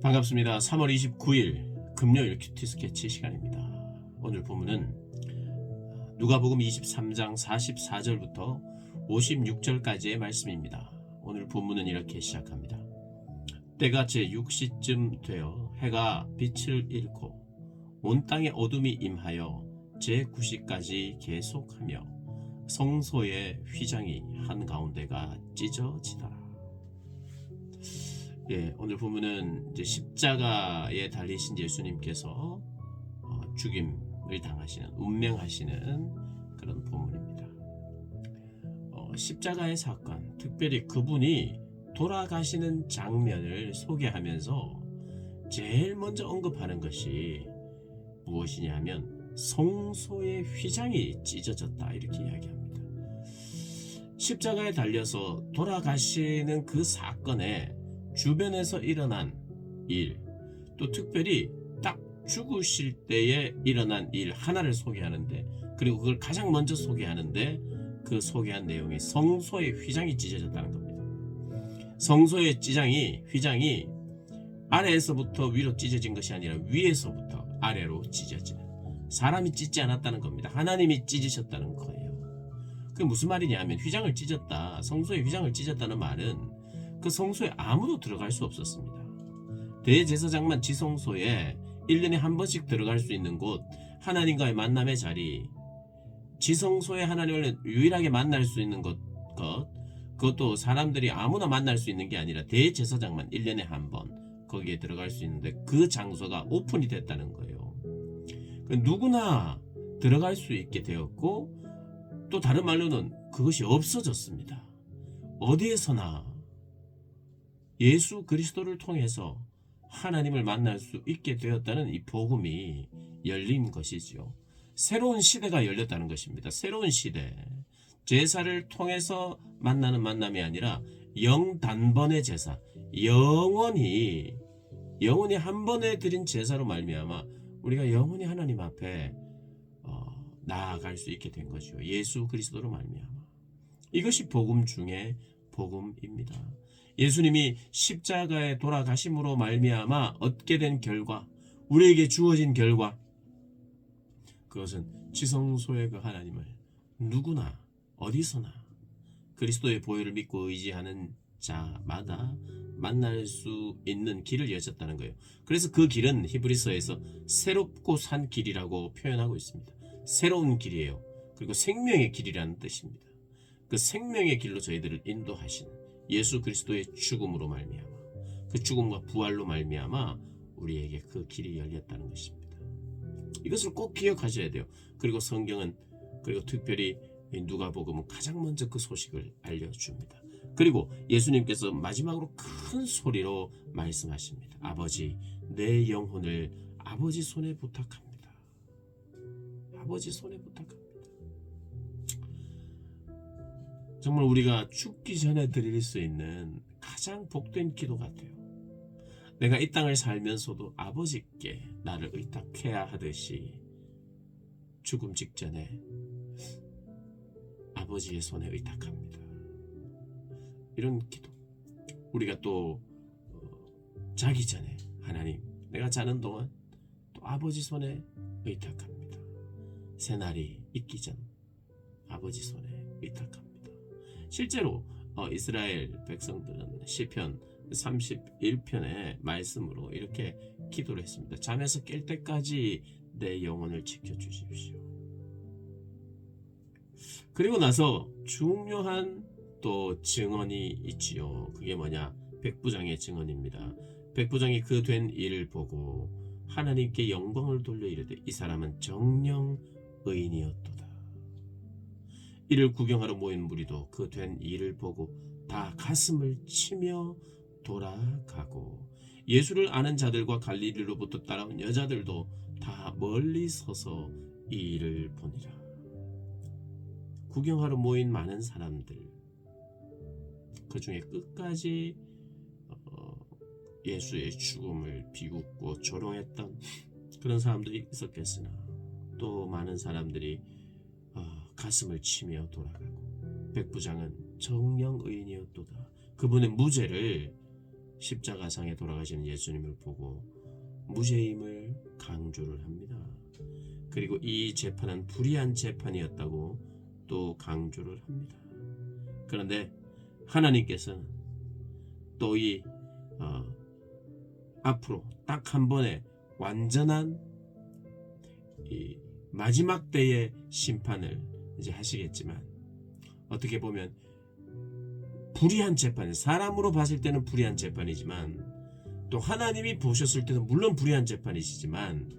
반갑습니다. 3월 29일 금요일 큐티 스케치 시간입니다. 오늘 본문은 누가복음 23장 44절부터 56절까지의 말씀입니다. 오늘 본문은 이렇게 시작합니다. 때가 제6시쯤 되어 해가 빛을 잃고 온 땅에 어둠이 임하여 제9시까지 계속하며 성소의 휘장이 한가운데가 찢어지더라. 오늘 본문은 이제 십자가에 달리신 예수님께서 죽임을 당하시는, 운명하시는 그런 본문입니다. 십자가의 사건, 특별히 그분이 돌아가시는 장면을 소개하면서 제일 먼저 언급하는 것이 무엇이냐면 성소의 휘장이 찢어졌다, 이렇게 이야기합니다. 십자가에 달려서 돌아가시는 그 사건에 주변에서 일어난 일, 또 특별히 딱 죽으실 때에 일어난 일 하나를 소개하는데, 그리고 그걸 가장 먼저 소개하는데 그 소개한 내용이 성소의 휘장이 찢어졌다는 겁니다. 성소의 휘장이 아래에서부터 위로 찢어진 것이 아니라 위에서부터 아래로 찢어지는, 사람이 찢지 않았다는 겁니다. 하나님이 찢으셨다는 거예요. 그게 무슨 말이냐면, 휘장을 찢었다, 성소의 휘장을 찢었다는 말은 그 성소에 아무도 들어갈 수 없었습니다. 대제사장만 지성소에 1년에 한 번씩 들어갈 수 있는 곳, 하나님과의 만남의 자리, 지성소에 하나님을 유일하게 만날 수 있는 그것도 사람들이 아무나 만날 수 있는 게 아니라 대제사장만 1년에 한 번 거기에 들어갈 수 있는데, 그 장소가 오픈이 됐다는 거예요. 누구나 들어갈 수 있게 되었고, 또 다른 말로는 그것이 없어졌습니다. 어디에서나 예수 그리스도를 통해서 하나님을 만날 수 있게 되었다는 이 복음이 열린 것이지요. 새로운 시대가 열렸다는 것입니다. 새로운 시대. 제사를 통해서 만나는 만남이 아니라 영단번의 제사, 영원히 한 번에 드린 제사로 말미암아 우리가 영원히 하나님 앞에 나아갈 수 있게 된 거죠. 예수 그리스도로 말미암아. 이것이 복음 중에 복음입니다. 예수님이 십자가에 돌아가심으로 말미암아 얻게 된 결과, 우리에게 주어진 결과, 그것은 지성소의 그 하나님을 누구나 어디서나 그리스도의 보혈을 믿고 의지하는 자마다 만날 수 있는 길을 여셨다는 거예요. 그래서 그 길은 히브리서에서 새롭고 산 길이라고 표현하고 있습니다. 새로운 길이에요. 그리고 생명의 길이라는 뜻입니다. 그 생명의 길로 저희들을 인도하시는 예수 그리스도의 죽음으로 말미암아, 그 죽음과 부활로 말미암아 우리에게 그 길이 열렸다는 것입니다. 이것을 꼭 기억하셔야 돼요. 그리고 성경은, 그리고 특별히 누가복음은 가장 먼저 그 소식을 알려줍니다. 그리고 예수님께서 마지막으로 큰 소리로 말씀하십니다. 아버지, 내 영혼을 아버지 손에 부탁합니다. 아버지 손에 부탁합니다. 정말 우리가 죽기 전에 드릴 수 있는 가장 복된 기도 같아요. 내가 이 땅을 살면서도 아버지께 나를 의탁해야 하듯이 죽음 직전에 아버지의 손에 의탁합니다. 이런 기도. 우리가 또 자기 전에 하나님, 내가 자는 동안 또 아버지 손에 의탁합니다. 새날이 있기 전 아버지 손에 의탁합니다. 실제로 이스라엘 백성들은 시편 31편의 말씀으로 이렇게 기도를 했습니다. 잠에서 깰 때까지 내 영혼을 지켜주십시오. 그리고 나서 중요한 또 증언이 있지요. 그게 뭐냐? 백부장의 증언입니다. 백부장이 그 된 일을 보고 하나님께 영광을 돌려 이르되, 이 사람은 정녕 의인이었도다. 이를 구경하러 모인 무리도 그 된 일을 보고 다 가슴을 치며 돌아가고, 예수를 아는 자들과 갈릴리로부터 따라온 여자들도 다 멀리 서서 이 일을 보니라. 구경하러 모인 많은 사람들, 그 중에 끝까지 예수의 죽음을 비웃고 조롱했던 그런 사람들이 있었겠으나, 또 많은 사람들이 가슴을 치며 돌아가고, 백부장은 정녕 의인이었도다. 그분의 무죄를 십자가상에 돌아가시는 예수님을 보고 무죄임을 강조를 합니다. 그리고 이 재판은 불의한 재판이었다고 또 강조를 합니다. 그런데 하나님께서는 또 이 앞으로 딱 한 번의 완전한 이 마지막 때의 심판을 이제 하시겠지만, 어떻게 보면 불의한 재판, 사람으로 봤을 때는 불의한 재판이지만, 또 하나님이 보셨을 때는 물론 불의한 재판이시지만,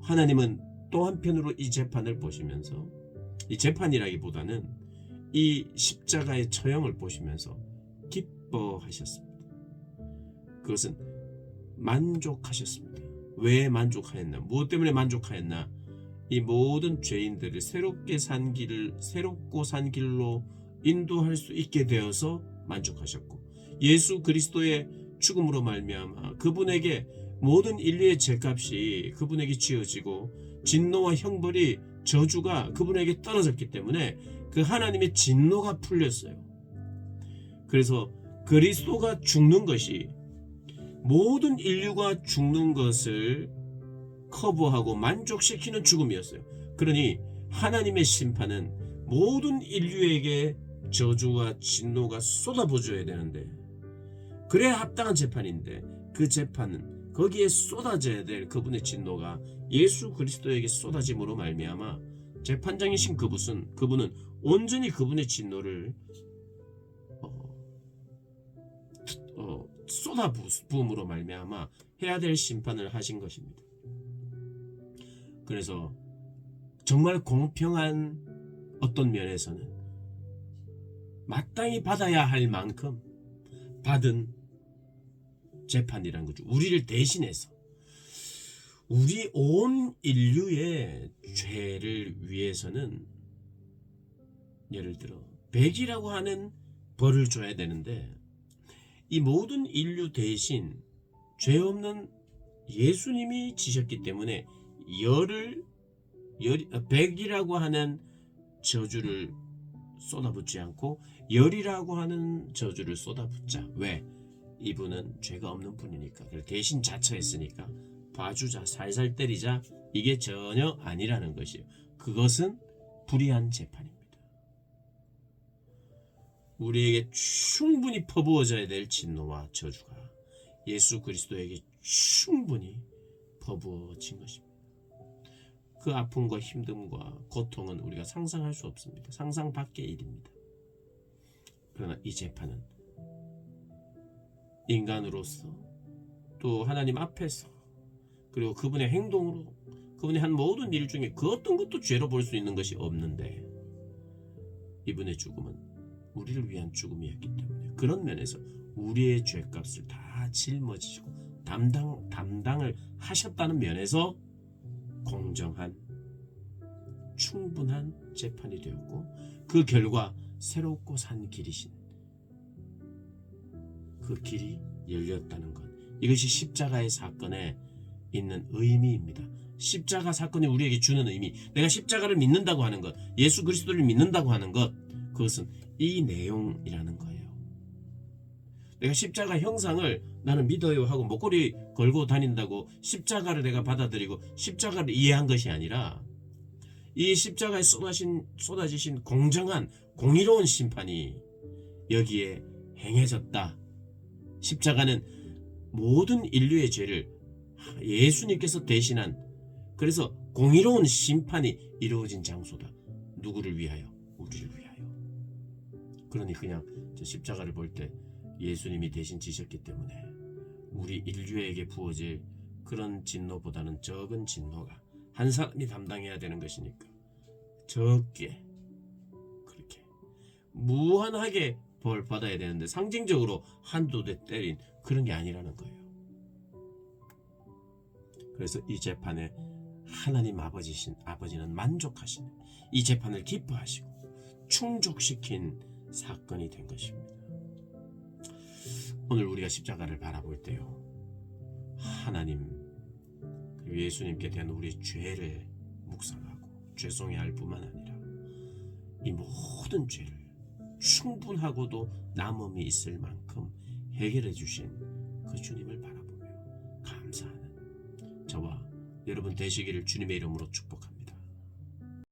하나님은 또 한편으로 이 재판을 보시면서, 이 재판이라기보다는 이 십자가의 처형을 보시면서 기뻐하셨습니다. 그것은 만족하셨습니다. 왜 만족하였나? 무엇 때문에 만족하였나? 이 모든 죄인들을 새롭고 산 길로 인도할 수 있게 되어서 만족하셨고, 예수 그리스도의 죽음으로 말미암아 그분에게 모든 인류의 죄값이 그분에게 지어지고 진노와 형벌이 저주가 그분에게 떨어졌기 때문에 그 하나님의 진노가 풀렸어요. 그래서 그리스도가 죽는 것이 모든 인류가 죽는 것을 커버하고 만족시키는 죽음이었어요. 그러니 하나님의 심판은 모든 인류에게 저주와 진노가 쏟아부어져야 되는데, 그래야 합당한 재판인데, 그 재판은 거기에 쏟아져야 될 그분의 진노가 예수 그리스도에게 쏟아짐으로 말미암아 재판장이신 그분은 온전히 그분의 진노를 쏟아부음으로 말미암아 해야 될 심판을 하신 것입니다. 그래서 정말 공평한 어떤 면에서는 마땅히 받아야 할 만큼 받은 재판이란 거죠. 우리를 대신해서 우리 온 인류의 죄를 위해서는, 예를 들어 100이라고 하는 벌을 줘야 되는데, 이 모든 인류 대신 죄 없는 예수님이 지셨기 때문에 100이라고 하는 저주를 쏟아붓지 않고 열이라고 하는 저주를 쏟아붓자. 왜? 이분은 죄가 없는 분이니까. 대신 자처했으니까 봐주자, 살살 때리자, 이게 전혀 아니라는 것이에요. 그것은 불의한 재판입니다. 우리에게 충분히 퍼부어져야 될 진노와 저주가 예수 그리스도에게 충분히 퍼부어진 것입니다. 그 아픔과 힘듦과 고통은 우리가 상상할 수 없습니다. 상상 밖의 일입니다. 그러나 이 재판은 인간으로서, 또 하나님 앞에서, 그리고 그분의 행동으로, 그분이 한 모든 일 중에 그 어떤 것도 죄로 볼 수 있는 것이 없는데, 이분의 죽음은 우리를 위한 죽음이었기 때문에 그런 면에서 우리의 죄값을 다 짊어지시고 담당을 하셨다는 면에서 공정한, 충분한 재판이 되었고, 그 결과 새롭고 산 길이신 그 길이 열렸다는 것, 이것이 십자가의 사건에 있는 의미입니다. 십자가 사건이 우리에게 주는 의미, 내가 십자가를 믿는다고 하는 것, 예수 그리스도를 믿는다고 하는 것, 그것은 이 내용이라는 거예요. 내가 십자가 형상을 나는 믿어요 하고 목걸이 걸고 다닌다고 십자가를 내가 받아들이고 십자가를 이해한 것이 아니라, 이 십자가에 쏟아지신 공정한 공의로운 심판이 여기에 행해졌다. 십자가는 모든 인류의 죄를 예수님께서 대신한, 그래서 공의로운 심판이 이루어진 장소다. 누구를 위하여? 우리를 위하여. 그러니 그냥 저 십자가를 볼 때 예수님이 대신 지셨기 때문에 우리 인류에게 부어질 그런 진노보다는 적은 진노가 한 사람이 담당해야 되는 것이니까 적게, 그렇게 무한하게 벌 받아야 되는데 상징적으로 한두 대 때린 그런 게 아니라는 거예요. 그래서 이 재판에 하나님 아버지는 만족하시는, 이 재판을 기뻐하시고 충족시킨 사건이 된 것입니다. 오늘 우리가 십자가를 바라볼 때요, 하나님 그리고 예수님께 대한 우리의 죄를 묵상하고 죄송해야 할 뿐만 아니라 이 모든 죄를 충분하고도 남음이 있을 만큼 해결해 주신 그 주님을 바라보며 감사하는 저와 여러분 되시기를 주님의 이름으로 축복합니다.